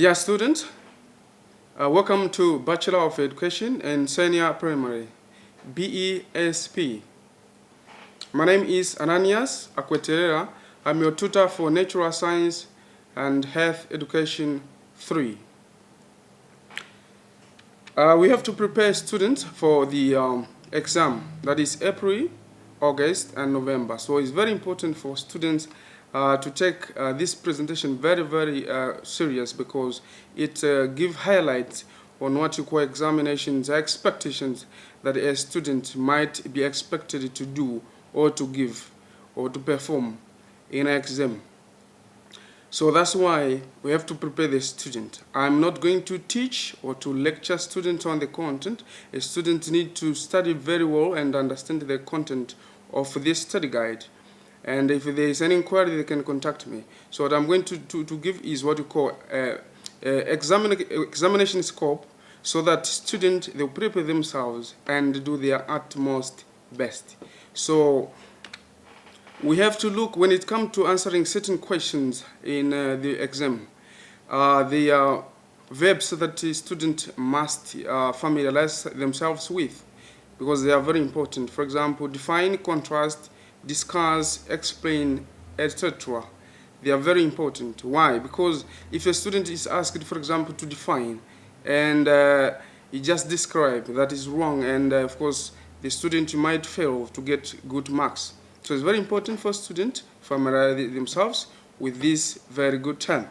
Dear students, welcome to Bachelor of Education in Senior Primary, BESP. My name is Ananias Akweterera. I'm your tutor for Natural Science and Health Education 3. We have to prepare students for the exam, that is April, August, and November. So it's very important for students to take this presentation very serious, because it gives highlights on what you call examinations, expectations that a student might be expected to do or to give or to perform in an exam. So that's why we have to prepare the student. I'm not going to teach or to lecture students on the content. A student needs to study very well and understand the content of this study guide. And if there is any inquiry, they can contact me. So what I'm going to give is what you call examination scope, so that students, they'll prepare themselves and do their utmost best. So we have to look, when it comes to answering certain questions in the exam, the verbs that the student must familiarize themselves with, because they are very important. For example, define, contrast, discuss, explain, etc. They are very important. Why? Because if a student is asked, for example, to define, and he just describe, that is wrong, and of course the student might fail to get good marks. So it's very important for students to familiarize themselves with this very good term.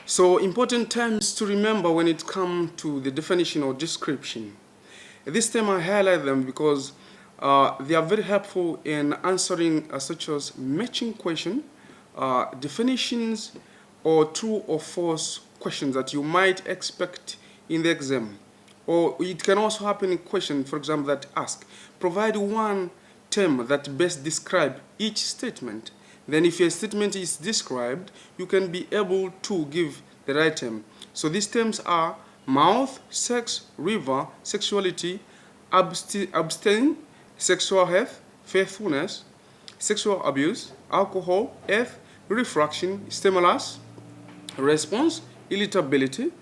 So important terms to remember when it comes to the definition or description. This time I highlight them because they are very helpful in answering such as matching question, definitions, or true or false questions that you might expect in the exam. Or it can also happen in question, for example, that ask, provide one term that best describe each statement. Then if a statement is described, you can be able to give the right term. So these terms are mouth, sex, river, sexuality, abstain, sexual health, faithfulness, sexual abuse, alcohol, earth, refraction, stimulus, response, irritability,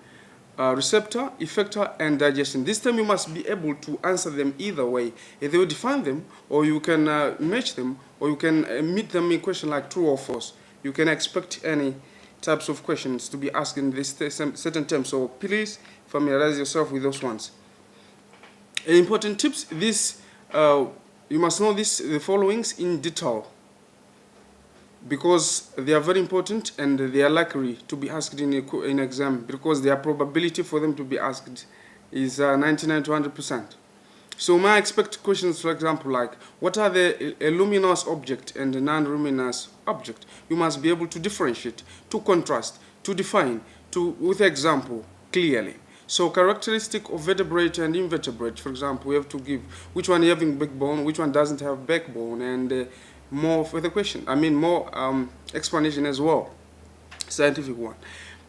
receptor, effector, and digestion. This time you must be able to answer them either way. Either you define them, or you can match them, or you can meet them in question like true or false. You can expect any types of questions to be asked in this certain terms. So please familiarize yourself with those ones. Important tips: this you must know the followings in detail, because they are very important and they are likely to be asked in an exam, because their probability for them to be asked is 99 to 100%. So may I expect questions, for example, like, what are the luminous object and the non-luminous object? You must be able to differentiate, to contrast, to define, with example clearly. So characteristic of vertebrate and invertebrate, for example, we have to give which one having backbone, which one doesn't have backbone, and more for the question. I mean, more explanation as well, scientific one.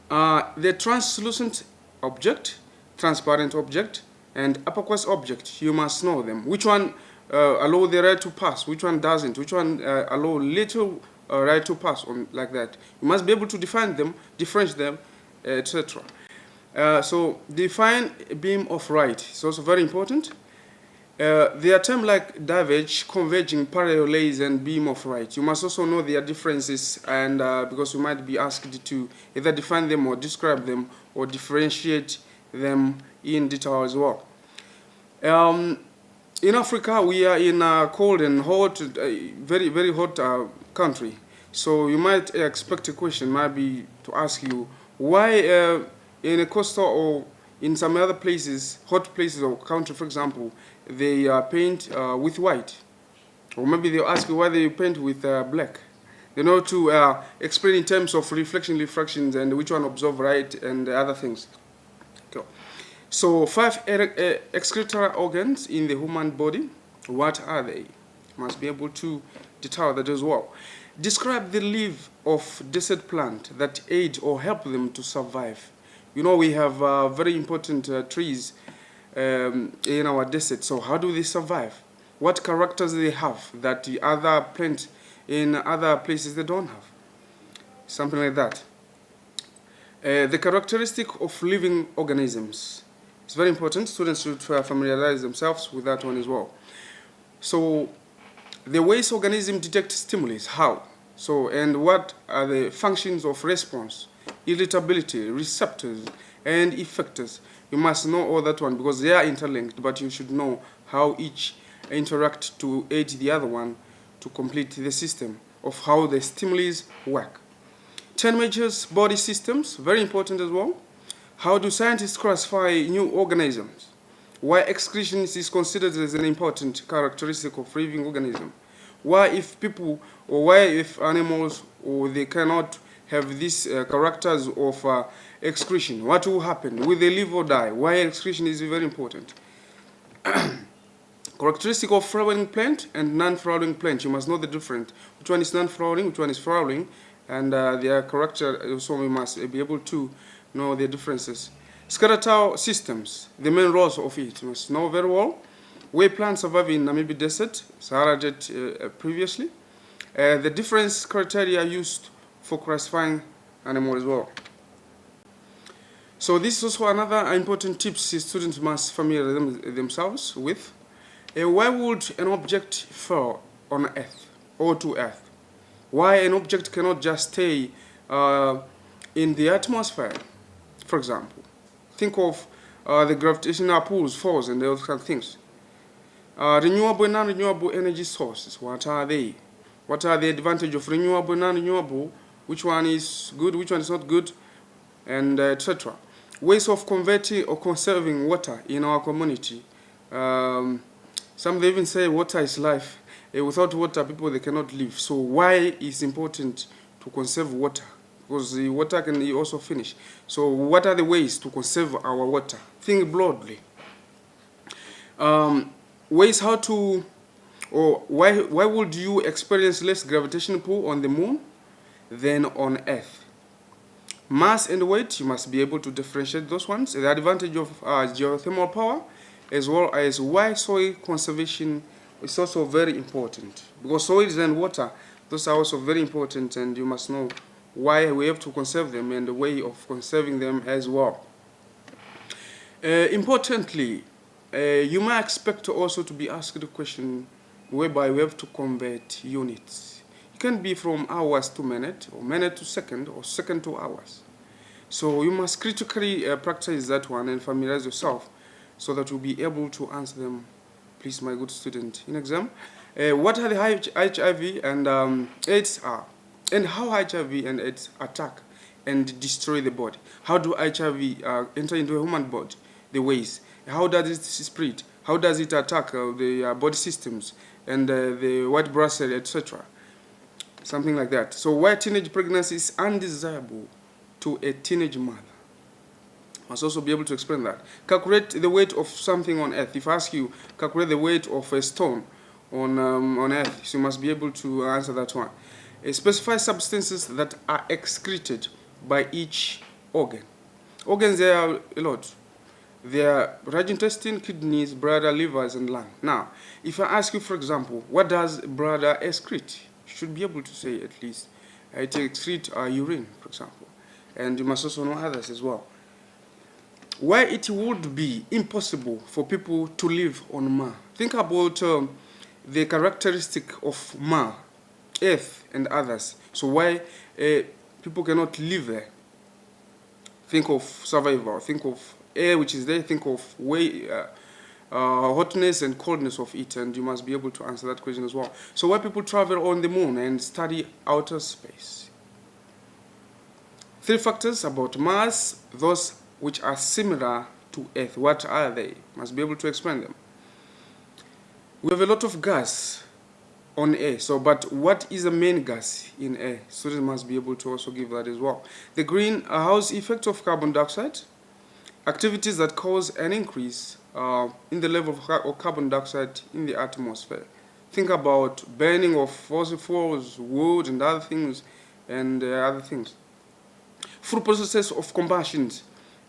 The translucent object, transparent object, and aqueous object, you must know them. Which one allow the right to pass, which one doesn't, which one allow little right to pass, on like that. You must be able to define them, differentiate them, etc. So define beam of light. It's also very important. They are terms like diverge, converging, parallel rays, and beam of light. You must also know their differences, and because you might be asked to either define them or describe them or differentiate them in detail as well. In Africa, we are in a cold and hot, very hot country. So you might expect a question, might be to ask you, why in a coastal or in some other places, hot places or country, for example, they paint with white, or maybe they'll ask you why they paint with black. They know to explain in terms of reflection, refractions, and which one absorb light and other things. Okay. So 5 excretory organs in the human body. What are they? You must be able to detail that as well. Describe the leaf of desert plant that aid or help them to survive. You know, we have very important trees in our desert. So how do they survive? What characters do they have that the other plants in other places they don't have? Something like that. The characteristic of living organisms. It's very important. Students should familiarize themselves with that one as well. So, the ways organisms detect stimulus, how? So, and what are the functions of response, irritability, receptors, and effectors? You must know all that one because they are interlinked, but you should know how each interact to aid the other one to complete the system of how the stimuli work. 10 major body systems, very important as well. How do scientists classify new organisms? Why excretion is considered as an important characteristic of living organism? Why if people or why if animals or they cannot have these characters of excretion, what will happen? Will they live or die? Why excretion is very important. Characteristic of flowering plant and non-flowering plant. You must know the difference. Which one is non-flowering, which one is flowering, and their character also we must be able to know the differences. Skeletal systems, the main roles of it, you must know very well. Where plants survive in Namibia Desert, Sahara Desert previously. The difference criteria used for classifying animal as well. So this is also another important tips students must familiarize themselves with. Why would an object fall on Earth or to Earth? Why an object cannot just stay in the atmosphere, for example? Think of the gravitational pulls, force, and those kind of things. Renewable and non-renewable energy sources, what are they? What are the advantages of renewable and non-renewable? Which one is good, which one is not good, and etc. Ways of converting or conserving water in our community. Some they even say water is life. Without water, people they cannot live. So why is important to conserve water? Because the water can also finish. So what are the ways to conserve our water? Think broadly. Ways how to, or why would you experience less gravitational pull on the moon than on Earth? Mass and weight, you must be able to differentiate those ones. The advantage of geothermal power, as well as why soil conservation is also very important. Because soils and water, those are also very important, and you must know why we have to conserve them and the way of conserving them as well. Importantly, you might expect also to be asked a question whereby we have to convert units. It can be from hours to minute, or minute to second, or second to hours. So you must critically practice that one and familiarize yourself so that you'll be able to answer them, please, my good student, in exam. What are the HIV and AIDS are, and how HIV and AIDS attack and destroy the body. How do HIV enter into a human body? The ways. How does it spread? How does it attack the body systems and the white blood cell, etc.? Something like that. So why teenage pregnancy is undesirable to a teenage mother. Must also be able to explain that. Calculate the weight of something on Earth. If I ask you, calculate the weight of a stone on Earth, so you must be able to answer that one. Specify substances that are excreted by each organ. Organs, there are a lot. There are large intestine, kidneys, bladder, livers, and lung. Now, if I ask you, for example, what does bladder excrete? You should be able to say at least. It excretes urine, for example. And you must also know others as well. Why it would be impossible for people to live on Mars. Think about the characteristic of Mars, Earth, and others. So why people cannot live there? Think of survival. Think of air which is there. Think of hotness and coldness of it, and you must be able to answer that question as well. So why people travel on the moon and study outer space? 3 factors about Mars, those which are similar to Earth. What are they? Must be able to explain them. We have a lot of gas on air, but what is the main gas in air? Students must be able to also give that as well. The greenhouse effect of carbon dioxide, activities that cause an increase in the level of carbon dioxide in the atmosphere. Think about burning of fossil fuels, wood, and other things, Full processes of combustion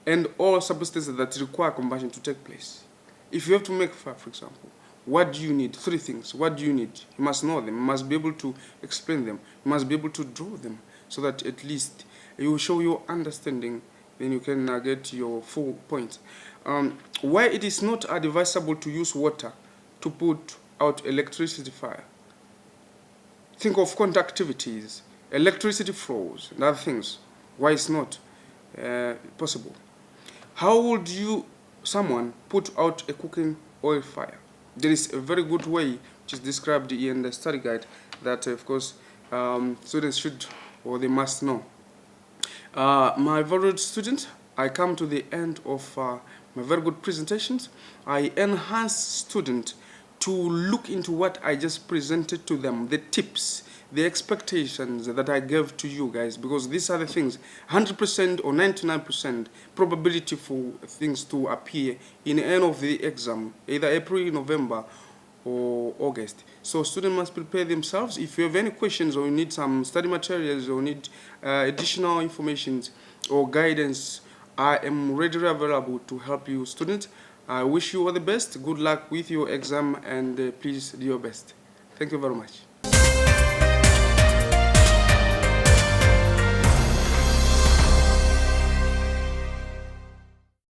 and all substances that require combustion to take place. If you have to make fire, for example, what do you need? 3 things. What do you need? You must know them. You must be able to explain them. You must be able to draw them so that at least you will show your understanding, then you can get your full point. Why it is not advisable to use water to put out electricity fire. Think of conductivities, electricity flows, and other things. Why it's not possible? How would someone put out a cooking oil fire? There is a very good way which is described in the study guide that, of course, students should or they must know. My valued students, I come to the end of my very good presentations. I enhance students to look into what I just presented to them, the tips, the expectations that I gave to you guys, because these are the things, 100% or 99% probability for things to appear in the end of the exam, either April, November, or August. So students must prepare themselves. If you have any questions or you need some study materials or need additional information or guidance, I am readily available to help you, students. I wish you all the best. Good luck with your exam, and please do your best. Thank you very much.